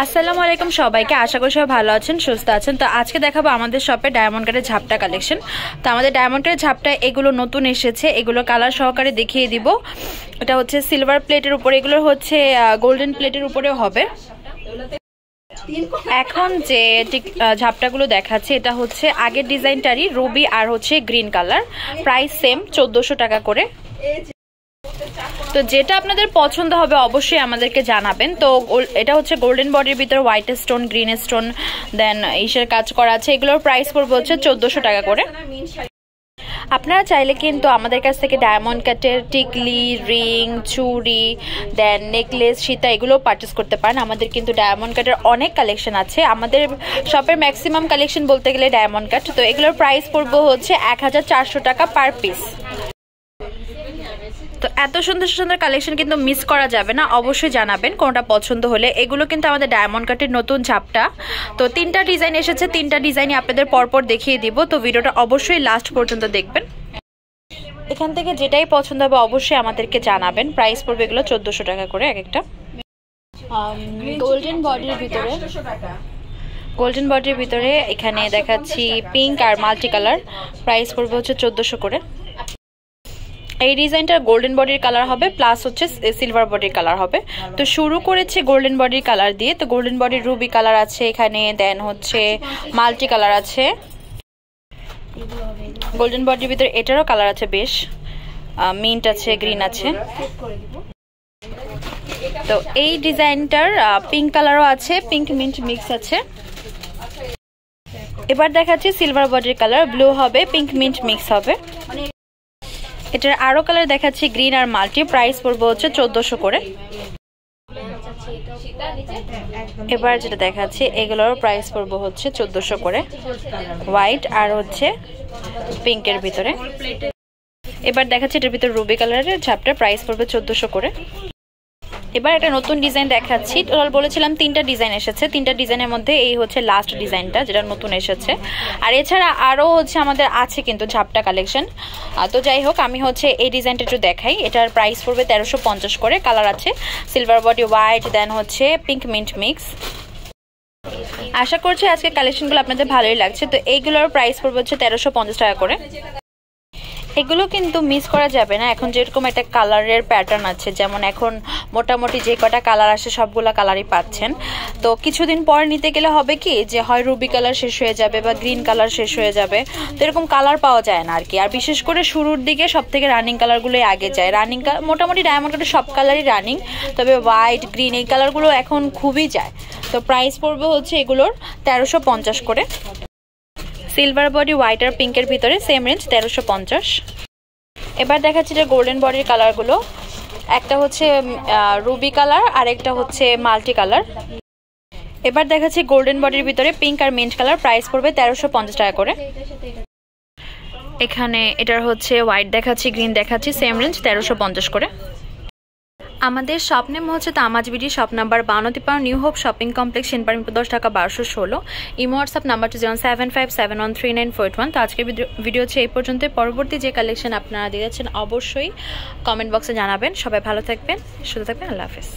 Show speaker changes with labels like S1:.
S1: আসসালামু আলাইকুম সবাইকে, আশা করি সবাই ভালো আছেন, সুস্থ আছেন। তো আজকে দেখাবো আমাদের শপে ডায়মন্ড কাটের ঝাপটা কালেকশন। তো আমাদের ডায়মন্ড কাটের ঝাপটা এগুলো নতুন এসেছে, এগুলো কালার সহকারে দেখিয়ে দিব। এটা হচ্ছে সিলভার প্লেটের উপরে, এগুলো হচ্ছে গোল্ডেন প্লেটের উপরেও হবে। এখন যে ঝাপটাগুলো দেখাচ্ছে এটা হচ্ছে আগের ডিজাইনটারই রুবি আর হচ্ছে গ্রিন কালার, প্রাইস সেম 1400 টাকা করে। তো যেটা আপনাদের পছন্দ হবে অবশ্যই আমাদেরকে জানাবেন। তো এটা হচ্ছে গোল্ডেন বডির ভিতরে হোয়াইট স্টোন, গ্রিন স্টোন, দেন ইসের কাজ করা আছে। এগুলোর প্রাইস পড়বে হচ্ছে 1400 টাকা করে। আপনারা চাইলে কিন্তু আমাদের কাছ থেকে ডায়মন্ড কাটের টিকলি, রিং, চুড়ি, দেন নেকলেস, সীতা এগুলো পারচেস করতে পারেন। আমাদের কিন্তু ডায়মন্ড কাটের অনেক কালেকশন আছে। আমাদের শপের ম্যাক্সিমাম কালেকশন বলতে গেলে ডায়মন্ড কাট। তো এগুলোর প্রাইস পড়বে হচ্ছে 1400 টাকা পার পিস। তো এত সুন্দর সুন্দর কালেকশন কিন্তু মিস করা যাবে না, অবশ্যই জানাবেন কোনটা পছন্দ হলে। এগুলো কিন্তু আমাদের ডায়মন্ড কাটের নতুন ঝাপটা। তো 3টা ডিজাইন এসেছে, 3টা ডিজাইনই আপনাদের পরপর দেখিয়ে দিব। তো ভিডিওটা অবশ্যই লাস্ট পর্যন্ত দেখবেন। এখান থেকে যেটাই পছন্দ হবে অবশ্যই আমাদেরকে জানাবেন। প্রাইস পড়বে এগুলো 1400 টাকা করে এক একটা। গোল্ডেন বডির ভিতরে এখানে দেখাচ্ছি পিঙ্ক আর মাল্টি কালার, প্রাইস পড়বে হচ্ছে 1400 করে। এই ডিজাইনটা গোল্ডেন বডির কালার হবে, প্লাস হচ্ছে সিলভার বডির কালার হবে। তো শুরু করেছে গোল্ডেন বডির কালার দিয়ে। তো গোল্ডেন বডির রুবি কালার আছে এখানে, দেন হচ্ছে মাল্টি কালার আছে। গোল্ডেন বডির ভিতরে এটারও কালার আছে, বেশ মিন্ট আছে, গ্রিন আছে। তো এই ডিজাইনটার পিঙ্ক কালারও আছে, পিঙ্ক মিন্ট মিক্স আছে। এবার দেখাচ্ছি সিলভার বডির কালার, ব্লু হবে, পিঙ্ক মিন্ট মিক্স হবে। এটার আরো কালার দেখাচ্ছি গ্রিন আর মাল্টি, প্রাইস পড়বে হচ্ছে 1400 করে। এবার যেটা দেখাচ্ছি এগুলোর প্রাইস পড়বে হচ্ছে 1400 করে, হোয়াইট আর হচ্ছে পিঙ্কের ভিতরে। এবার দেখাচ্ছি এটার ভিতরে রুবি কালারের ঝাপটা, প্রাইস পড়বে 1400 করে। এবার একটা নতুন ডিজাইন দেখাচ্ছি। টোটাল বলেছিলাম 3টা ডিজাইন এসেছে, 3টা ডিজাইনের মধ্যে এই হচ্ছে লাস্ট ডিজাইনটা যেটা নতুন এসেছে। আর এছাড়া আরও হচ্ছে আমাদের আছে কিন্তু ঝাপটা কালেকশন। তো যাই হোক, আমি হচ্ছে এই ডিজাইনটা একটু দেখাই। এটার প্রাইস পড়বে 1350 করে। কালার আছে সিলভার বডি, হোয়াইট, দেন হচ্ছে পিঙ্ক মিন্ট মিক্স। আশা করছি আজকে কালেকশনগুলো আপনাদের ভালোই লাগছে। তো এইগুলোর প্রাইস পড়বে হচ্ছে 1350 টাকা করে। এগুলো কিন্তু মিস করা যাবে না। এখন যেরকম একটা কালারের প্যাটার্ন আছে, যেমন এখন মোটামুটি যে কটা কালার আসে সবগুলা কালারই পাচ্ছেন। তো কিছুদিন পর নিতে গেলে হবে কি যে হয় রুবি কালার শেষ হয়ে যাবে বা গ্রিন কালার শেষ হয়ে যাবে। তো এরকম কালার পাওয়া যায় না আর কি। আর বিশেষ করে শুরুর দিকে সব থেকে রানিং কালারগুলোই আগে যায়। রানিং মোটামুটি ডায়মন্ড কাটের সব কালারই রানিং, তবে হোয়াইট, গ্রিন এই কালারগুলো এখন খুবই যায়। তো প্রাইস পড়বে হচ্ছে এগুলোর 1350 করে। সিলভার বডি, হোয়াইট আর পিঙ্কের ভিতরে সেম রেঞ্জ 1350। এবার দেখাচ্ছি যে গোল্ডেন বডির কালারগুলো, একটা হচ্ছে রুবি কালার আর একটা হচ্ছে মাল্টি কালার। এবার দেখাচ্ছি গোল্ডেন বডির ভিতরে পিঙ্ক আর মিন্ট কালার, প্রাইস পড়বে 1350 টাকা করে। এখানে এটার হচ্ছে হোয়াইট দেখাচ্ছি, গ্রিন দেখাচ্ছি, সেম রেঞ্জ 1350 করে। আমাদের শপ নেম হচ্ছে তামাজ BD, shop number 52 new hope shopping complex, Senpara 10 Dhaka 1216। Imo WhatsApp নাম্বারটি 075713941। তো আজকের ভিডিও হচ্ছে এই পর্যন্ত। পরবর্তী যে কালেকশন আপনারা দিয়েছেন অবশ্যই কমেন্ট বক্সে জানাবেন। সবাই ভালো থাকবেন, সুস্থ থাকবেন, আল্লাহ হাফেজ।